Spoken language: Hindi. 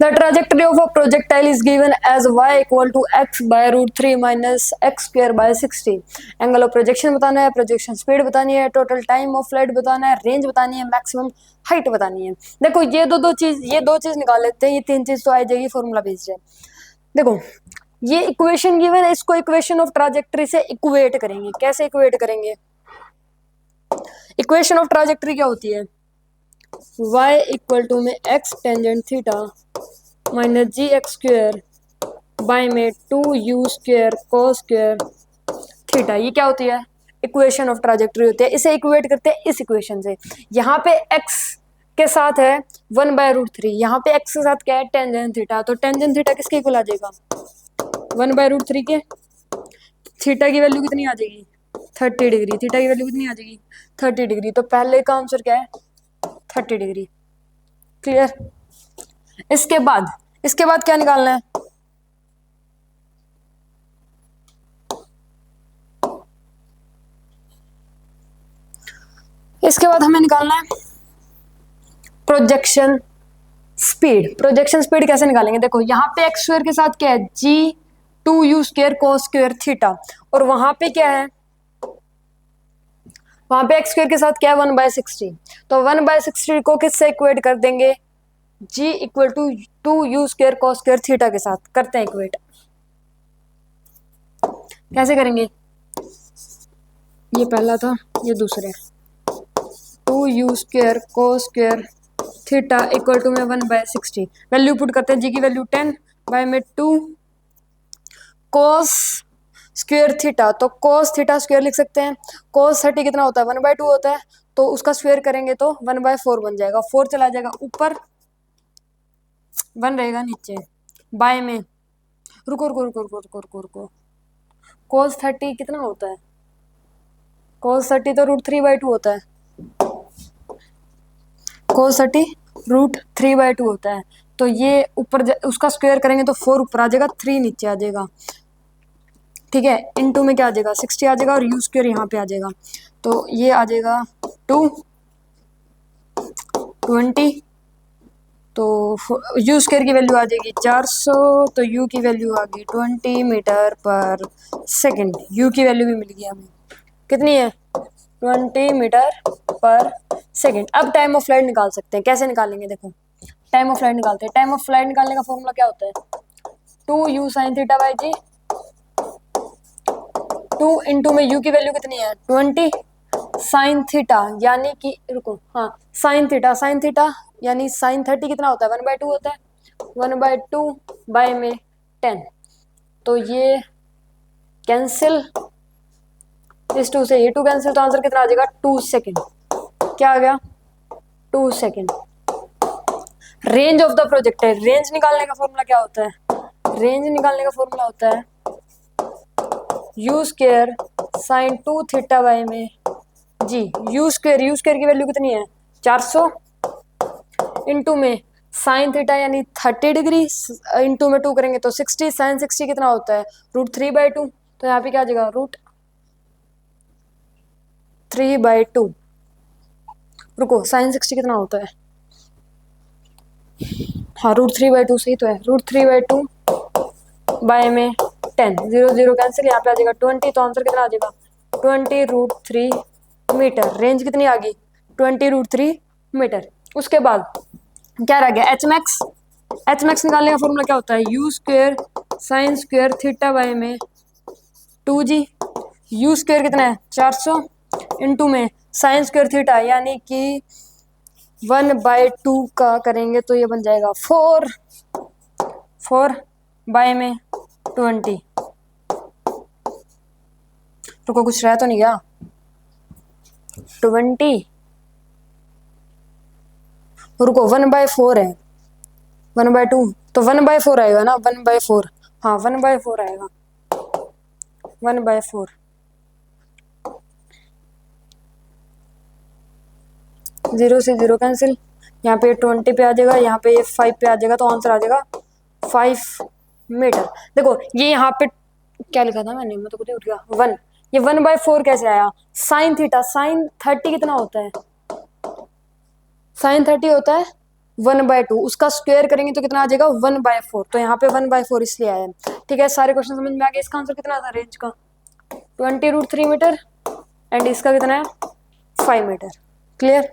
The trajectory of a projectile is given as y equal to x by root 3 minus x square by 60. Angle of projection बताना है, प्रोजेक्शन स्पीड बतानी है, टोटल टाइम ऑफ फ्लाइट बताना है, रेंज बतानी है, मैक्सिमम हाइट बतानी है। देखो ये दो चीज निकाल लेते हैं, ये तीन चीज तो आ जाएगी फॉर्मूला बेस्ड है। देखो ये इक्वेशन गिवन है, इसको इक्वेशन ऑफ ट्राजेक्टरी से इक्वेट करेंगे। कैसे इक्वेट करेंगे? इक्वेशन ऑफ ट्राजेक्टरी क्या होती है? y इक्वल टू में x tangent theta minus g x square by में 2u square cos square theta. ये क्या होती है? इक्वेशन ऑफ ट्राजेक्टरी होती है। इसे इक्वेट करते हैं इस इक्वेशन से। यहाँ पे x के साथ है 1/√3, यहाँ पे x के साथ क्या है? Tangent theta. तो टेंजेंट थीटा किसके इक्वल आ जाएगा? 1/√3 के। थीटा की वैल्यू कितनी आ जाएगी? 30 डिग्री। थीटा की वैल्यू कितनी आ जाएगी? 30 डिग्री। तो पहले का आंसर क्या है? 30 डिग्री। क्लियर? इसके बाद क्या निकालना है? इसके बाद हमें निकालना है प्रोजेक्शन स्पीड। प्रोजेक्शन स्पीड कैसे निकालेंगे? देखो यहाँ पे एक्स स्क्वायर के साथ क्या है? जी 2u square cos square theta. और वहां पे क्या है? वहां पे एक्स स्क्वायर के साथ क्या है? 1/60। तो 1/60 को किससे इक्वेट कर देंगे? g equal to 2u square cos square theta के साथ करते हैं इक्वेट। कैसे करेंगे? ये पहला था, ये दूसरे। 2u square cos square theta equal to में 1/60। वैल्यू पुट करते हैं। जी की वैल्यू 10 बाय में 2 कोस स्क्वायर थीटा। तो कोस थीटा स्क्वायर लिख सकते हैं। कोस 30 कितना होता है? 1/2 होता है। तो उसका स्क्वायर करेंगे तो 1/4 बन जाएगा। 4 चला जाएगा ऊपर, 1 रहेगा नीचे। बाय में रुको कोस 30 कितना होता है? कोस 30 तो √3/2 होता है। कोस 30 √3/2 होता है। तो ये ऊपर उसका स्क्वायर करेंगे तो 4 ऊपर आ जाएगा, 3 नीचे आ जाएगा। ठीक है, इनटू में क्या आ जाएगा? 60 आ जाएगा और यू स्क्वायर यहाँ पे आ जाएगा। तो ये आ जाएगा 220। तो यू स्क्वायर की वैल्यू आ जाएगी 400। तो यू की वैल्यू आ गई 20 मीटर पर सेकेंड। यू की वैल्यू भी मिल गई हमें। कितनी है? 20 मीटर पर सेकेंड। अब टाइम ऑफ फ्लाइट निकाल सकते हैं। कैसे निकालेंगे? देखो टाइम ऑफ फ्लाइट निकालते हैं। टाइम ऑफ फ्लाइट निकालने का फॉर्मूला क्या होता है? 2u sin theta by g. 2 into में u की वैल्यू कितनी है? 20 साइन थीटा यानी कि साइन थीटा यानी साइन 30 कितना होता है? 1/2 होता है। 1/2 बाय में 10। तो ये कैंसिल, इस 2 से ये 2 कैंसिल। तो आंसर कितना आ जाएगा? 2 सेकेंड। क्या आ गया? 2 second. Range of the projectile. Range निकालने का फॉर्मूला क्या होता है? रेंज निकालने का फॉर्मूला होता है you square sine 2 theta by में जी। यू स्क्वायर की वैल्यू कितनी है? 400 इंटू में साइन थीटा यानी 30 डिग्री इंटू में 2 करेंगे तो 60। साइन 60 कितना होता है? √3/2। तो यहाँ पे क्या आ जाएगा? √3/2। रुको, साइन 60 कितना होता है? हाँ, √3/2 सही तो है। √3/2 बाय में 10। 0 0 कैंसिल, यहाँ पे आ जाएगा 20। तो आंसर कितना आ जाएगा? 20√3 मीटर। रेंज कितनी आ गई? 20√3 मीटर। उसके बाद क्या रह गया? H max. एच मैक्स निकालने का फॉर्मूला क्या होता है? You square sine square theta by में 2g। यू स्क्वायर कितना है? 400 इंटू में साइन स्क्वायर थीटा यानी कि 1/2 का करेंगे तो ये बन जाएगा 4 बाय में 20। रुको, कुछ रह तो नहीं गया? 20 रुको, 1/4 है। 1/2 तो 1/4 आएगा ना? 1/4। हाँ, 1/4 आएगा। 1/4। 0 से 0 कैंसिल, यहाँ पे 20 पे आ जाएगा, यहाँ पे 5 पे आ जाएगा। तो आंसर आ जाएगा 5 मीटर। देखो ये यहाँ पे क्या लिखा था मैंने? मैं तो खुद ही उठ गया। 1। ये 1/4 कैसे आया? Sine theta. साइन 30 कितना होता है? साइन 30 होता है 1/2, उसका स्क्वायर करेंगे तो कितना आ जाएगा 1/4, तो यहाँ पे 1/4 इसलिए आया है। ठीक है, सारे क्वेश्चन समझ में आ गए। इसका आंसर कितना था रेंज का 20√3 मीटर, एंड इसका कितना है 5 मीटर। क्लियर।